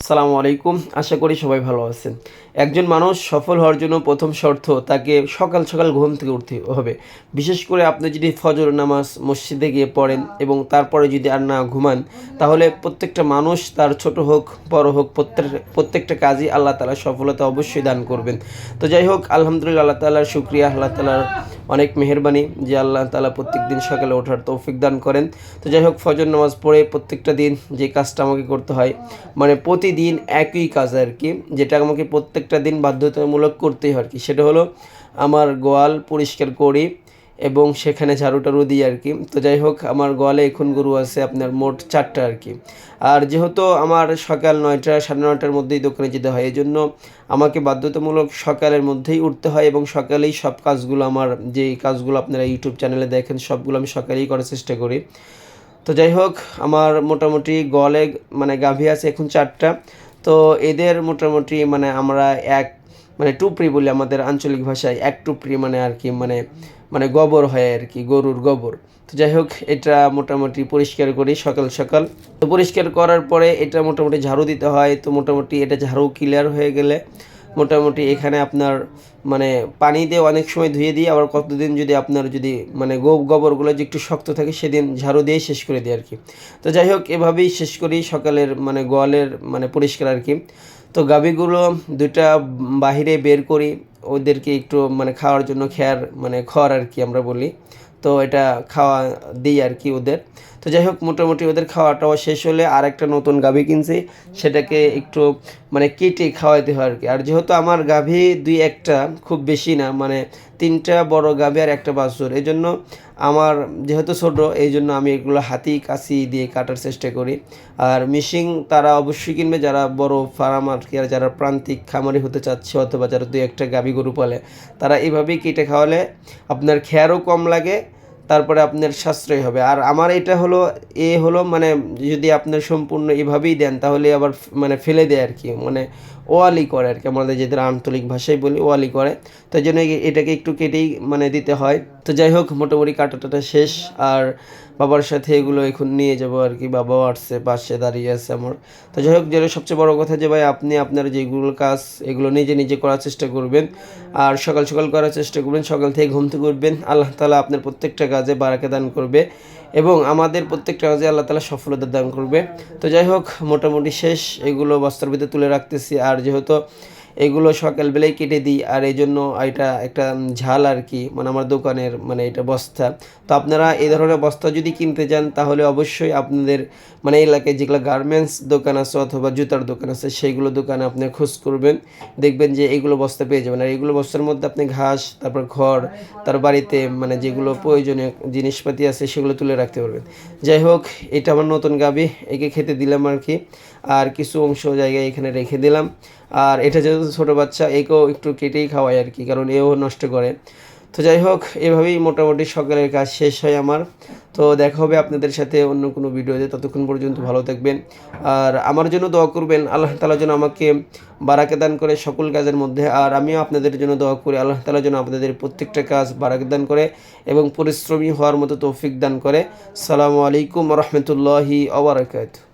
আসসালামু আলাইকুম। আশা করি সবাই ভালো আছেন। একজন মানুষ সফল হওয়ার জন্য প্রথম শর্ত তাকে সকাল সকাল ঘুম থেকে উঠতে হবে। বিশেষ করে আপনি যদি ফজর নামাজ মসজিদে গিয়ে পড়েন এবং তারপরে যদি আর না ঘুমান, তাহলে প্রত্যেকটা মানুষ তার ছোট হোক বড় হোক প্রত্যেকটা কাজই আল্লাহ তাআলা সফলতা অবশ্যই দান করবেন। তো যাই হোক, আলহামদুলিল্লাহ, আল্লাহ তাআলার শুকরিয়া, আল্লাহ তাআলার অনেক মেহেরবানি যে আল্লাহ তাআলা প্রত্যেকদিন সকালে ওঠার তৌফিক দান করেন। তো যাই হোক, ফজর নামাজ পড়ে প্রত্যেকটা দিন যে কাজটা আমাকে করতে হয়, মানে প্রতিদিন একই কাজ আর কি, যেটা আমাকে প্রত্যেকটা দিন বাধ্যতামূলক করতেই হয় আর কি, সেটা হলো আমার গোয়াল পরিষ্কার করি এবং সেখানে ঝাড়ু টাড়ু দিই আর কি। তো যাই হোক, আমার গোয়ালে এখন গরু আছে আপনার মোট 4টা আর কি। আর যেহেতু আমার সকাল 9টা 9:30টার মধ্যেই দোকানে যেতে হয়, এই জন্য আমাকে বাধ্যতামূলক সকালের মধ্যেই উঠতে হয় এবং সকালেই সব কাজগুলো, আমার যে কাজগুলো আপনারা ইউটিউব চ্যানেলে দেখেন সবগুলো আমি সকালেই করার চেষ্টা করি। তো যাই হোক, আমার মোটামুটি গলে মানে গাভী আছে এখন 4টা। তো এদের মোটামুটি মানে আমরা এক মানে টুপরি বলি আমাদের আঞ্চলিক ভাষায়, এক টুপরি মানে আর কি, মানে মানে গোবর হয় আর কি, গরুর গোবর। তো যাই হোক, এটা মোটামুটি পরিষ্কার করি সকাল সকাল। তো পরিষ্কার করার পরে এটা মোটামুটি ঝাড়ু দিতে হয়। তো মোটামুটি এটা ঝাড়ু ক্লিয়ার হয়ে গেলে মোটামুটি এখানে আপনার মানে পানি দিয়ে অনেক সময় ধুয়ে দিই, আবার কতদিন যদি আপনার যদি মানে গোবরগুলো যে একটু শক্ত থাকে সেদিন ঝাড়ু দিয়ে শেষ করে দিই আর কি। তো যাই হোক, এভাবেই শেষ করি সকালের মানে গোয়ালের মানে পরিষ্কার আর কি। তো গাভীগুলো 2টা বাহিরে বের করি, ওদেরকে একটু মানে খাওয়ার জন্য মানে খড় আর কি আমরা বলি। তো এটা খাওয়া দিই আর কি ওদের। তো যাই হোক, মোটামুটি ওদের খাওয়া টাওয়া শেষ হলে আর একটা নতুন গাভী কিনছি, সেটাকে একটু মানে কেটে খাওয়াইতে হয় আর কি। আর যেহেতু আমার গাভী 2-1টা, খুব বেশি না, মানে 3টা বড় গাভী আর একটা বাছুর, এই জন্য আমার যেহেতু ছোট, এই জন্য আমি এগুলো হাতি কাছি দিয়ে কাটার চেষ্টা করি। আর মিশিং তারা অবশ্যই কিনবে যারা বড় ফার্ম আর কি, আর যারা প্রান্তিক খামারি হতে চাচ্ছে অথবা যারা 2-1টা গাভী গরু পালে, তারা এইভাবেই কেটে খাওয়ালে আপনার খেয়ারও কম লাগে, তারপরে আপনার সাশ্রয় হবে। আর আমার এটা হলো হলো মানে যদি আপনার সম্পূর্ণ এভাবেই দেন তাহলে আবার মানে ফেলে দেয় আর কি, মানে ওয়ালি করে আর কি, আমাদের যেটা আঞ্চলিক ভাষায় বলি ওয়ালি করে। তাই জন্য এটাকে একটু কেটেই মানে দিতে হয়। তো যাই হোক, মোটামুটি কাটাটাটা শেষ। আর বাবার সাথে এগুলো এখন নিয়ে যাবো আর কি, বাবাও আসছে, পাশে দাঁড়িয়ে আছে আমার। তো যাই হোক, যেটা সবচেয়ে বড় কথা যে ভাই, আপনি আপনার যেগুলো কাজ এগুলো নিজে নিজে করার চেষ্টা করবেন। আর সকাল সকাল করার চেষ্টা করবেন, সকাল থেকে ঘুম থেকে উঠবেন, আল্লাহ তাআলা আপনার প্রত্যেকটা কাজে বারাকা দান করবে এবং আমাদের প্রত্যেকটা কাজে আল্লাহ তাআলা সফলতা দান করবে। তো যাই হোক, মোটামুটি শেষ, এগুলো বস্তার ভিতরে তুলে রাখতেছি। আর যেহেতু এগুলো সকালবেলায় কেটে দিই, আর এই জন্য এটা একটা ঝাল আর কি, মানে আমার দোকানের মানে এটা বস্তা। তো আপনারা এই ধরনের বস্তা যদি কিনতে যান তাহলে অবশ্যই আপনাদের মানে এলাকায় যেগুলো গার্মেন্টস দোকান আছে অথবা জুতার দোকান আছে সেইগুলো দোকানে আপনি খোঁজ করবেন, দেখবেন যে এগুলো বস্তা পেয়ে যাবেন। আর এগুলো বস্তার মধ্যে আপনি ঘাস, তারপর খড়, তার বাড়িতে মানে যেগুলো প্রয়োজনীয় জিনিসপাতি আছে সেগুলো তুলে রাখতে পারবেন। যাই হোক, এটা আমার নতুন গাভী, একে খেতে দিলাম আর কি। আর কিছু অংশ জায়গায় এখানে রেখে দিলাম। আর এটা যেহেতু ছোটো বাচ্চা, একেও একটু কেটেই খাওয়াই আর কি, কারণ এও নষ্ট করে। তো যাই হোক, এভাবেই মোটামুটি সকালের কাজ শেষ হয় আমার। তো দেখা হবে আপনাদের সাথে অন্য কোনো ভিডিওতে, ততক্ষণ পর্যন্ত ভালো থাকবেন। আর আমার জন্য দোয়া করবেন, আল্লাহ তাআলা যেন আমাকে বারাকা দান করে সকল কাজের মধ্যে। আর আমিও আপনাদের জন্য দোয়া করি, আল্লাহ তাআলা যেন আপনাদের প্রত্যেকটা কাজ বারাকা দান করে এবং পরিশ্রমী হওয়ার মতো তৌফিক দান করে। আসসালামু আলাইকুম ওয়া রাহমাতুল্লাহি ওয়া বারাকাতুহু।